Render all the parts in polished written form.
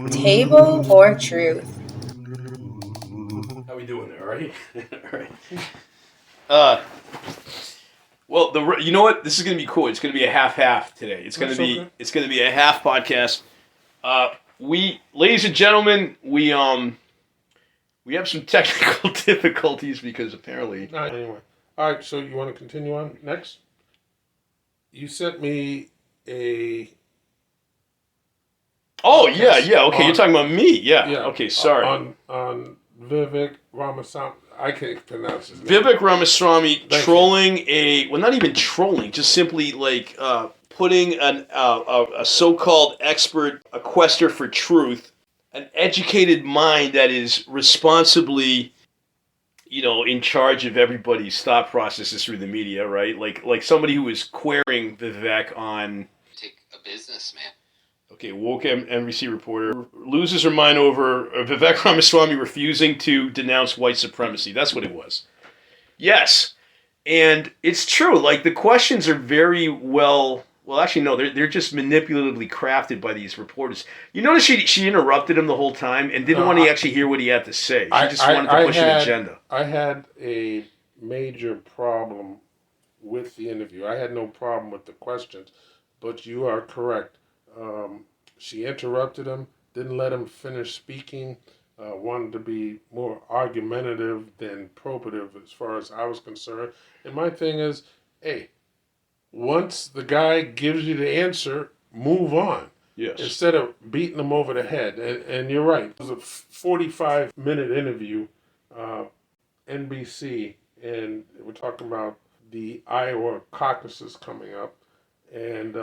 Table or truth? How we doing there? All right. All right. Uh, well, you know what? This is gonna be cool. It's gonna be a half today. It's gonna be a half podcast. Ladies and gentlemen, we have some technical difficulties because apparently. Anyway, all right. So you want to continue on next? You sent me a. Oh yeah. Okay, you're talking about me. Yeah. Okay. Sorry. On Vivek Ramaswamy. I can't pronounce his name. Vivek Ramaswamy trolling not even trolling, just simply like putting a so-called expert, a quester for truth, an educated mind that is responsibly, in charge of everybody's thought processes through the media, right? Like somebody who is querying Vivek on. Take a businessman. Okay, woke NBC reporter loses her mind over Vivek Ramaswamy refusing to denounce white supremacy. That's what it was. Yes, and it's true. Like the questions are very well. Well, actually, no. They're just manipulatively crafted by these reporters. You notice she interrupted him the whole time and didn't want to actually hear what he had to say. She just wanted to push an agenda. I had a major problem with the interview. I had no problem with the questions, but you are correct. She interrupted him, didn't let him finish speaking, wanted to be more argumentative than probative as far as I was concerned. And my thing is, hey, once the guy gives you the answer, move on. Yes. Instead of beating him over the head. And you're right. It was a 45-minute interview, NBC, and we're talking about the Iowa caucuses coming up. And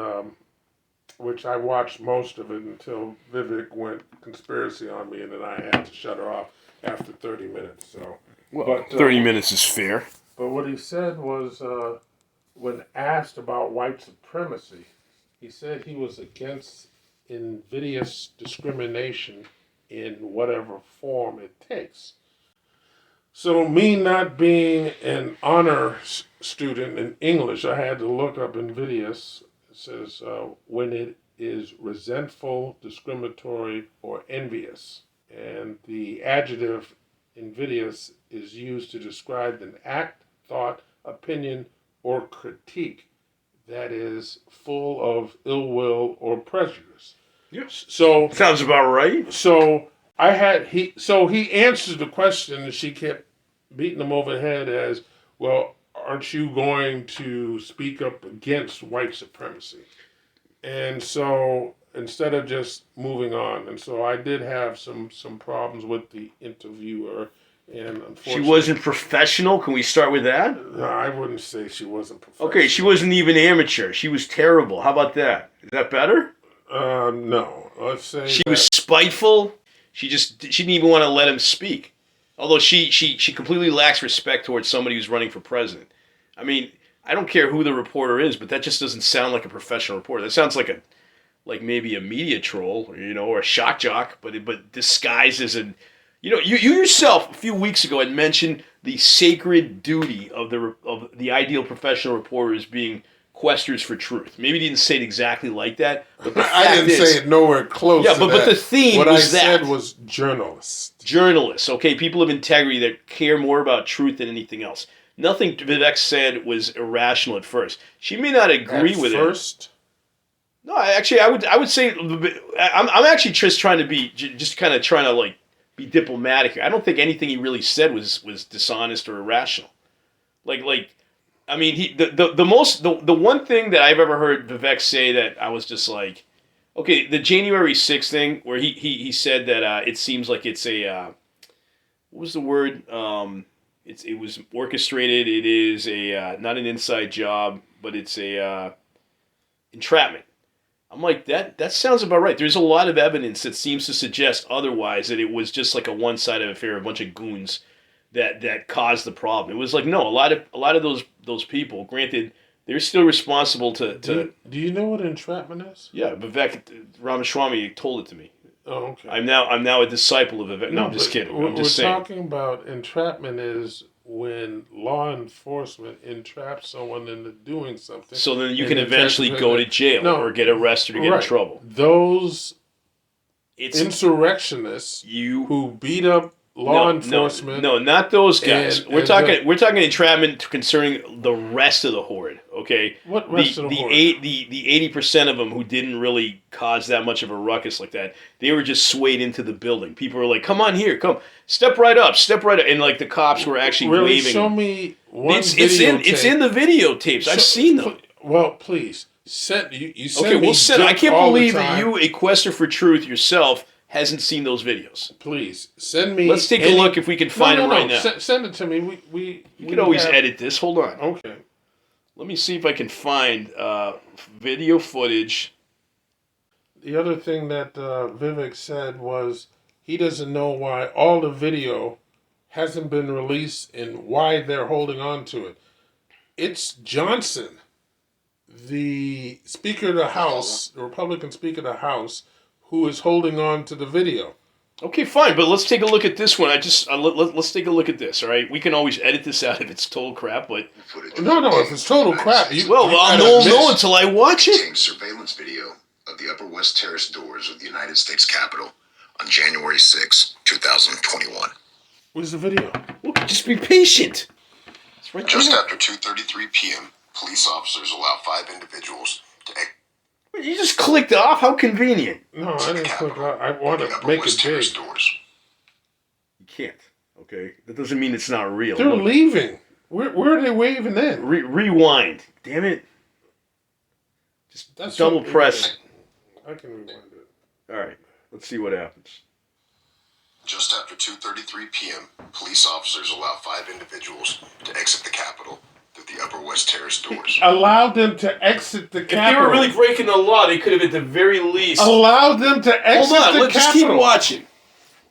which I watched most of it until Vivek went conspiracy on me, and then I had to shut her off after 30 minutes. So, well, 30 minutes is fair. But what he said was, when asked about white supremacy, he said he was against invidious discrimination in whatever form it takes. So me not being an honor student in English, I had to look up invidious. It says when it is resentful, discriminatory, or envious. And the adjective invidious is used to describe an act, thought, opinion, or critique that is full of ill will or prejudice. Yes. So sounds about right. So he answered the question, and she kept beating him over the head as, well, aren't you going to speak up against white supremacy? And so instead of just moving on, and so I did have some problems with the interviewer, and unfortunately, she wasn't professional. Can we start with that? No, I wouldn't say she wasn't professional. Okay, she wasn't even amateur. She was terrible. How about that? Is that better? No. Let's say she was spiteful. She didn't even want to let him speak. Although she completely lacks respect towards somebody who's running for president. I mean, I don't care who the reporter is, but that just doesn't sound like a professional reporter. That sounds like maybe a media troll, or a shock jock, but disguised as an, you yourself a few weeks ago had mentioned the sacred duty of the ideal professional reporter as being questers for truth. Maybe you didn't say it exactly like that, but I didn't say it nowhere close. Yeah, to that. But the theme what was I that. said was journalists. Journalists, okay, people of integrity that care more about truth than anything else. Nothing Vivek said was irrational at first. She may not agree with it. No, actually, I would say I'm actually just trying to be be diplomatic here. I don't think anything he really said was dishonest or irrational. I mean, the one thing that I've ever heard Vivek say that I was just like, okay, the January 6th thing where he said that it seems like it's a what was the word? It was orchestrated. It is a not an inside job, but it's a entrapment. I'm like, that sounds about right. There's a lot of evidence that seems to suggest otherwise, that it was just like a one-sided affair, a bunch of goons that caused the problem. It was like, no, a lot of those people, granted, they're still responsible to Do you know what entrapment is? Yeah, Vivek Ramaswamy told it to me. Oh, okay. I'm now a disciple of Vivek. No, I'm just kidding. I'm just saying. We're talking about entrapment is when law enforcement entraps someone into doing something. So then you can eventually go to jail or get arrested or get in trouble. Those insurrectionists who beat up law enforcement. No, not those guys. We're talking entrapment concerning the rest of the horde. Okay, what rest of the horde? The 80% of them who didn't really cause that much of a ruckus like that. They were just swayed into the building. People were like, "Come on here, come, step right up," and like the cops were actually waving. Show me one it's in the videotapes. I've seen them. Well, please send you send okay, me. Well, send. I can't believe that you, a quester for truth yourself, hasn't seen those videos. Please send me. Let's take a look if we can find it right now. Send it to me. We could always edit this. Hold on. Okay. Let me see if I can find video footage. The other thing that Vivek said was he doesn't know why all the video hasn't been released and why they're holding on to it. It's Johnson, the Speaker of the House, the Republican Speaker of the House, who is holding on to the video. Okay, fine, but let's take a look at this one. Let's take a look at this. All right, we can always edit this out if it's total crap, but no, if it's total crap, I'll know until I watch it. Surveillance video of the Upper West Terrace doors of the United States Capitol on January 6, 2021. Where's the video? Well, just be patient. It's right Just there. after 2:33 p.m., police officers allow 5 individuals to You just clicked off? How convenient. No, I didn't click off. I want to make it big. Doors. You can't. Okay? That doesn't mean it's not real. They're leaving. Where are they waving in? Rewind. Damn it. Just double press. I can rewind it. All right. Let's see what happens. Just after 2:33 p.m., police officers allow 5 individuals to exit the Capitol through the Upper West Terrace doors. Allowed them to exit the Capitol. If they were really breaking the law, they could have at the very least allowed them to exit the Capitol. Let's just keep watching.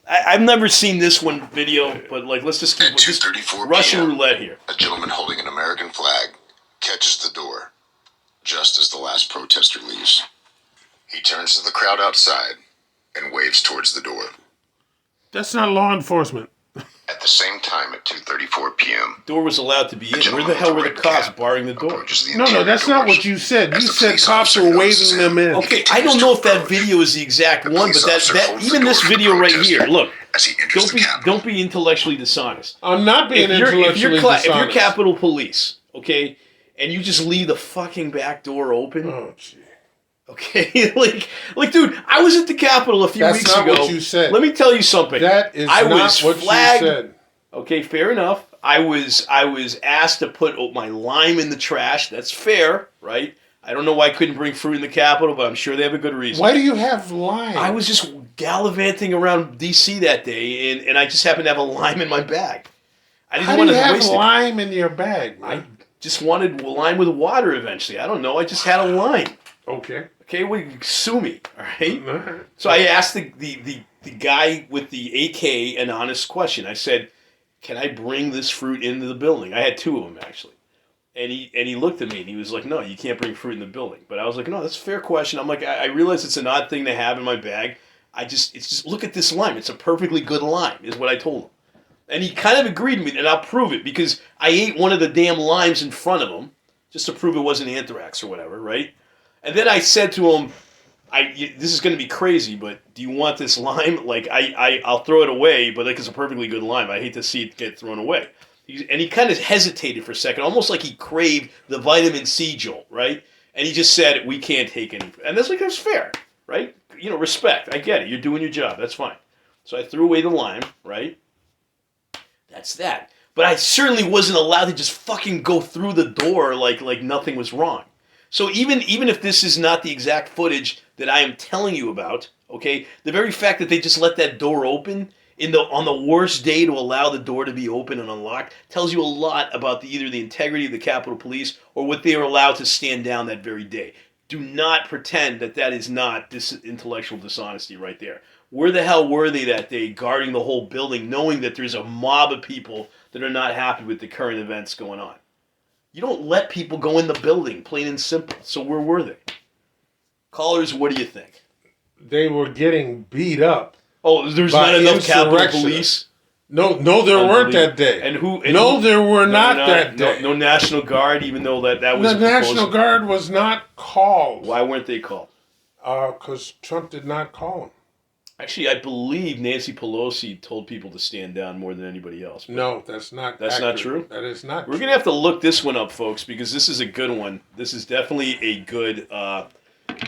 I've never seen this one video, but let's just keep at 2:34 Russian p.m., roulette here. A gentleman holding an American flag catches the door just as the last protester leaves. He turns to the crowd outside and waves towards the door. That's not law enforcement. At the same time, at 2:34 p.m., door was allowed to be in. Where the hell were the cops barring the door? No, that's not what you said. You said cops were waving them in. Okay, I don't know if that video is the exact one, but that even this video right here. Look, don't be intellectually dishonest. I'm not being intellectually dishonest. If you're Capitol Police, okay, and you just leave the fucking back door open. Oh, gee. Okay, dude, I was at the Capitol a few weeks ago. That's not what you said. Let me tell you something. That is not what you said. Okay, fair enough. I was asked to put my lime in the trash. That's fair, right? I don't know why I couldn't bring fruit in the Capitol, but I'm sure they have a good reason. Why do you have lime? I was just gallivanting around D.C. that day, and I just happened to have a lime in my bag. I didn't want to waste it. How do you have lime in your bag, man? I just wanted lime with water eventually. I don't know. I just had a lime. Okay. Okay, well, sue me, all right? So I asked the guy with the AK an honest question. I said, "Can I bring this fruit into the building?" I had 2 of them actually, and he looked at me and he was like, "No, you can't bring fruit in the building." But I was like, "No, that's a fair question." I'm like, I realize it's an odd thing to have in my bag. It's just look at this lime. It's a perfectly good lime, is what I told him, and he kind of agreed with me, and I'll prove it because I ate one of the damn limes in front of him just to prove it wasn't anthrax or whatever, right? And then I said to him, this is going to be crazy, but do you want this lime? I'll throw it away, but it's a perfectly good lime. I hate to see it get thrown away. And he kind of hesitated for a second, almost like he craved the vitamin C jolt, right? And he just said, "We can't take any." And that's fair, right? Respect. I get it. You're doing your job. That's fine. So I threw away the lime, right? That's that. But I certainly wasn't allowed to just fucking go through the door like nothing was wrong. So even if this is not the exact footage that I am telling you about, okay, the very fact that they just let that door open on the worst day to allow the door to be open and unlocked tells you a lot about either the integrity of the Capitol Police or what they were allowed to stand down that very day. Do not pretend that is not intellectual dishonesty right there. Where the hell were they that day guarding the whole building, knowing that there's a mob of people that are not happy with the current events going on? You don't let people go in the building, plain and simple. So where were they? Callers, what do you think? They were getting beat up. Oh, there's not enough Capitol Police? No, there weren't that day. And there were not that day. No National Guard, even though that was the National Guard was not called. Why weren't they called? Because Trump did not call them. Actually, I believe Nancy Pelosi told people to stand down more than anybody else. No, that's not. That's accurate. not true. That is not. We're gonna have to look this one up, folks, because this is a good one. This is definitely a good.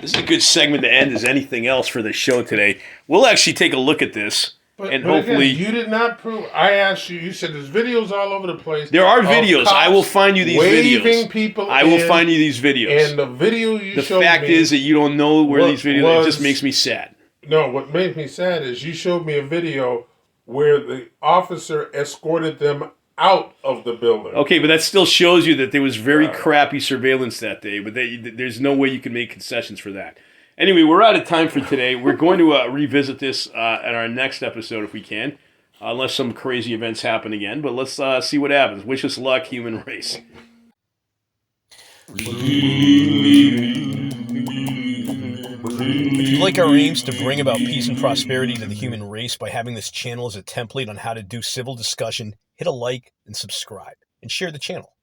This is a good segment to end as anything else for the show today. We'll actually take a look at this, and hopefully again, you did not prove. I asked you. You said there's videos all over the place. There are videos. I will find you these videos. People I will find you these videos. And the video you showed me. The fact is that you don't know where these videos. It just makes me sad. No, what makes me sad is you showed me a video where the officer escorted them out of the building. Okay, but that still shows you that there was very crappy surveillance that day, but there's no way you can make concessions for that. Anyway, we're out of time for today. We're going to revisit this at our next episode if we can, unless some crazy events happen again, but let's see what happens. Wish us luck, human race. If you like our aims to bring about peace and prosperity to the human race by having this channel as a template on how to do civil discussion, hit a like and subscribe, and share the channel.